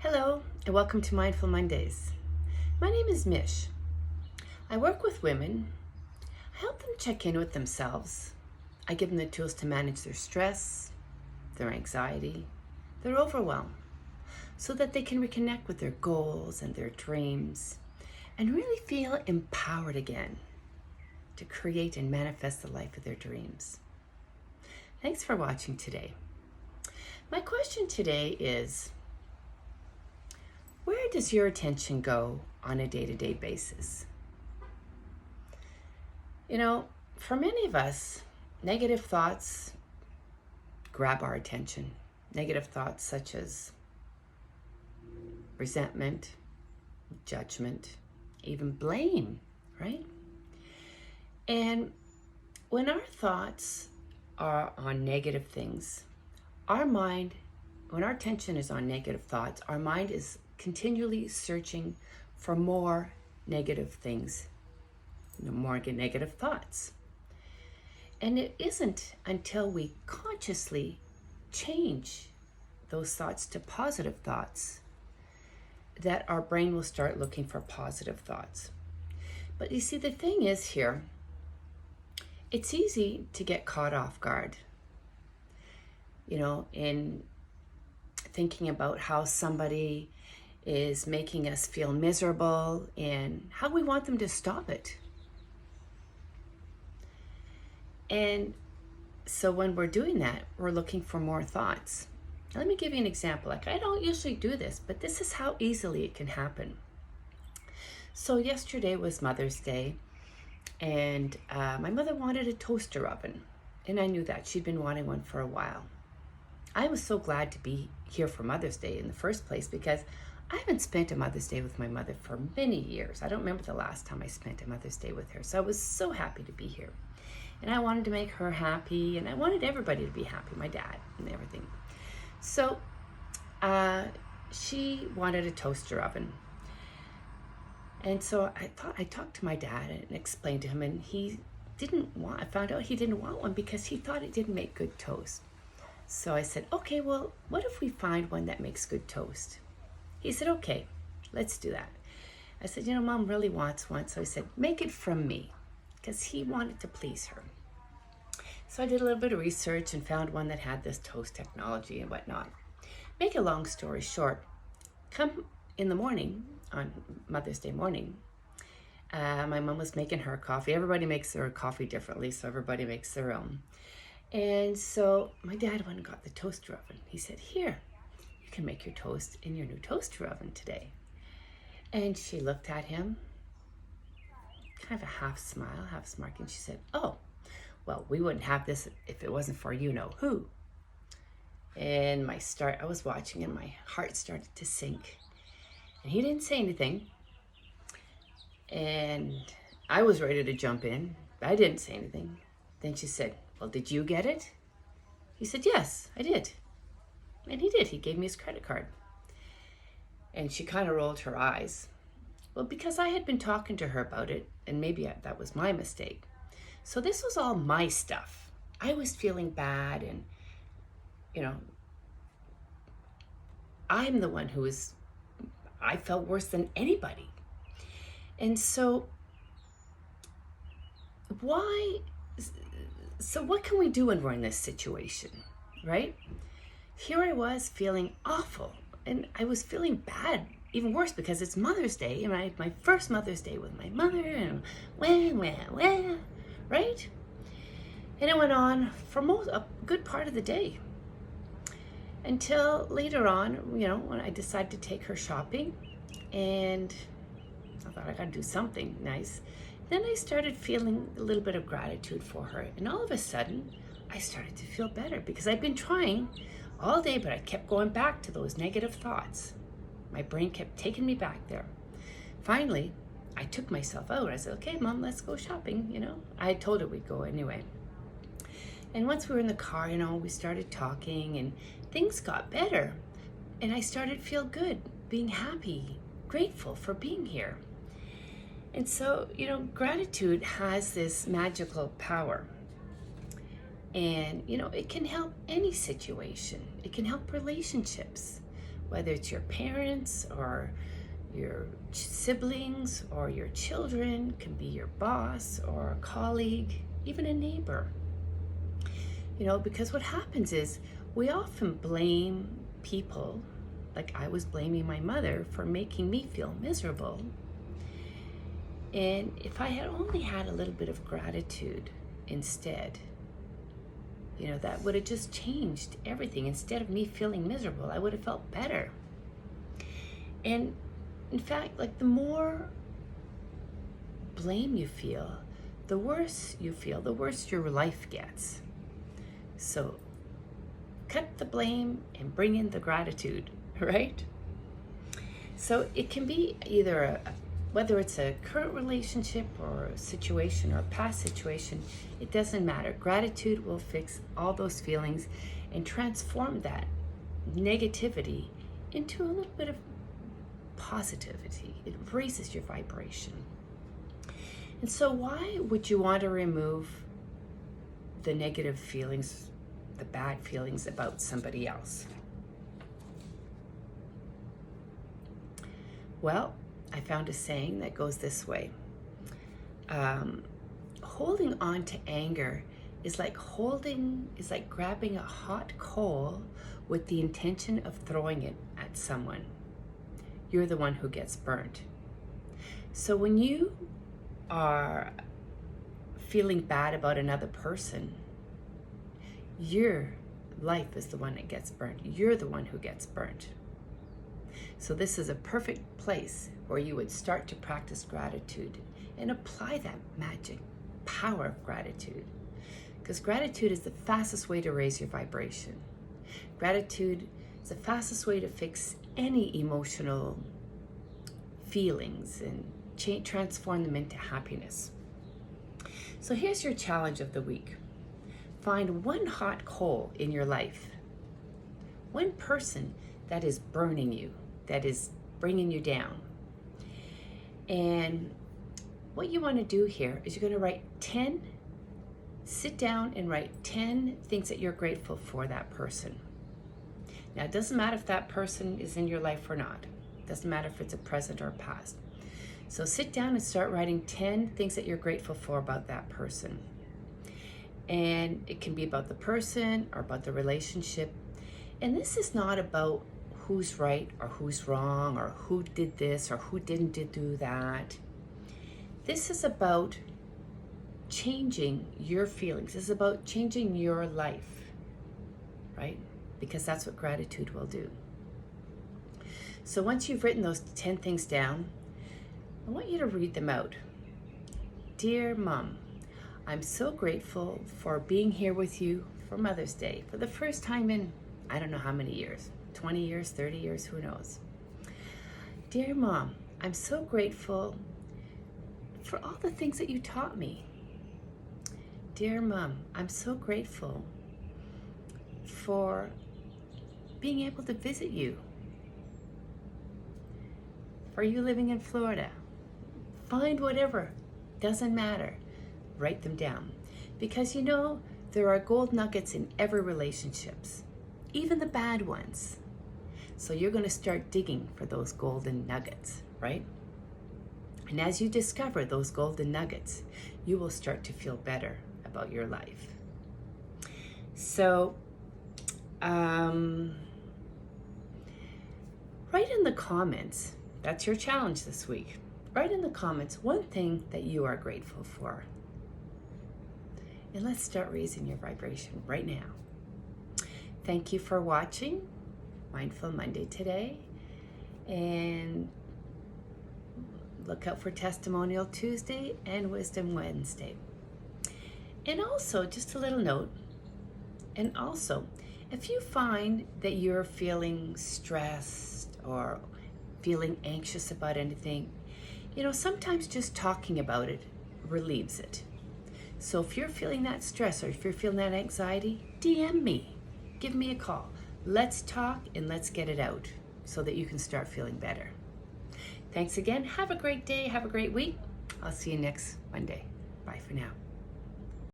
Hello, and welcome to Mindful Mondays. My name is Mish. I work with women. I help them check in with themselves. I give them the tools to manage their stress, their anxiety, their overwhelm, so that they can reconnect with their goals and their dreams and really feel empowered again to create and manifest the life of their dreams. Thanks for watching today. My question today is, where does your attention go on a day-to-day basis? For many of us, negative thoughts grab our attention. Negative thoughts such as resentment, judgment, even blame, right? And when our thoughts are on negative things, when our attention is on negative thoughts, our mind is continually searching for more negative things, more negative thoughts. And it isn't until we consciously change those thoughts to positive thoughts that our brain will start looking for positive thoughts. But you see, the thing is here, it's easy to get caught off guard, in thinking about how somebody is making us feel miserable and how we want them to stop it. And so when we're doing that, we're looking for more thoughts. Let me give you an example. I don't usually do this, but this is how easily it can happen. So yesterday was Mother's Day, and my mother wanted a toaster oven, and I knew that. She'd been wanting one for a while. I was so glad to be here for Mother's Day in the first place because I haven't spent a Mother's Day with my mother for many years. I don't remember the last time I spent a Mother's Day with her. So I was so happy to be here. And I wanted to make her happy, and I wanted everybody to be happy, my dad and everything. So she wanted a toaster oven. And so I talked to my dad and explained to him, and I found out he didn't want one because he thought it didn't make good toast. So I said, okay, well, what if we find one that makes good toast? He said, okay, let's do that. I said, Mom really wants one. So I said, make it from me, because he wanted to please her. So I did a little bit of research and found one that had this toast technology and whatnot. Make a long story short, come in the morning, on Mother's Day morning, my mom was making her coffee. Everybody makes their coffee differently, so everybody makes their own. And so my dad went and got the toaster oven. He said, here, you can make your toast in your new toaster oven today. And she looked at him, kind of a half smile, half smirk, and she said, oh, well, we wouldn't have this if it wasn't for you-know-who. And I was watching, and my heart started to sink. And he didn't say anything. And I was ready to jump in. I didn't say anything. Then she said, well, did you get it? He said, yes, I did. And he did. He gave me his credit card. And she kind of rolled her eyes. Well, because I had been talking to her about it, and maybe that was my mistake. So this was all my stuff. I was feeling bad, and, I'm the one I felt worse than anybody. And so what can we do when we're in this situation, right? Here I was feeling awful, and I was feeling bad, even worse because it's Mother's Day, and I had my first Mother's Day with my mother, and right? And it went on for a good part of the day until later on, when I decided to take her shopping, and I thought I gotta do something nice. Then I started feeling a little bit of gratitude for her, and all of a sudden I started to feel better because I'd been trying all day, but I kept going back to those negative thoughts. My brain kept taking me back there. Finally, I took myself out. I said, okay, Mom, let's go shopping, I had told her we'd go anyway. And once we were in the car, we started talking, and things got better. And I started to feel good, being happy, grateful for being here. And so, gratitude has this magical power. And, it can help any situation. It can help relationships. whether it's your parents or your siblings or your children, can be your boss or a colleague, even a neighbor. Because what happens is we often blame people, like I was blaming my mother for making me feel miserable. And if I had only had a little bit of gratitude instead, that would have just changed everything. Instead of me feeling miserable, I would have felt better. And in fact, like the more blame you feel, the worse you feel, the worse your life gets. So cut the blame and bring in the gratitude, right? So it can be either whether it's a current relationship or a situation or a past situation, it doesn't matter. Gratitude will fix all those feelings and transform that negativity into a little bit of positivity. It raises your vibration. And so why would you want to remove the negative feelings, the bad feelings about somebody else? Well, I found a saying that goes this way. Holding on to anger is like grabbing a hot coal with the intention of throwing it at someone. You're the one who gets burnt. So when you are feeling bad about another person, your life is the one that gets burnt. You're the one who gets burnt. So this is a perfect place where you would start to practice gratitude and apply that magic power of gratitude. Because gratitude is the fastest way to raise your vibration. Gratitude is the fastest way to fix any emotional feelings and transform them into happiness. So here's your challenge of the week. Find one hot coal in your life, one person that is burning you, that is bringing you down. And what you want to do here is you're going to sit down and write 10 things that you're grateful for that person. Now, it doesn't matter if that person is in your life or not. It doesn't matter if it's a present or a past. So sit down and start writing 10 things that you're grateful for about that person. And it can be about the person or about the relationship. And this is not about who's right or who's wrong or who did this or who didn't do that. This is about changing your feelings. This is about changing your life, right? Because that's what gratitude will do. So once you've written those 10 things down, I want you to read them out. Dear Mom, I'm so grateful for being here with you for Mother's Day for the first time in I don't know how many years, 20 years, 30 years, who knows. Dear Mom, I'm so grateful for all the things that you taught me. Dear Mom, I'm so grateful for being able to visit you, for you living in Florida. Find whatever, doesn't matter. Write them down. Because there are gold nuggets in every relationships, even the bad ones. So you're going to start digging for those golden nuggets, right? And as you discover those golden nuggets, you will start to feel better about your life. So, write in the comments, that's your challenge this week. Write in the comments one thing that you are grateful for. And let's start raising your vibration right now. Thank you for watching Mindful Monday today. And look out for Testimonial Tuesday and Wisdom Wednesday. And also, just a little note, and also, if you find that you're feeling stressed or feeling anxious about anything, sometimes just talking about it relieves it. So if you're feeling that stress or if you're feeling that anxiety, DM me, give me a call. Let's talk and let's get it out so that you can start feeling better. Thanks again. Have a great day. Have a great week. I'll see you next Monday. Bye for now.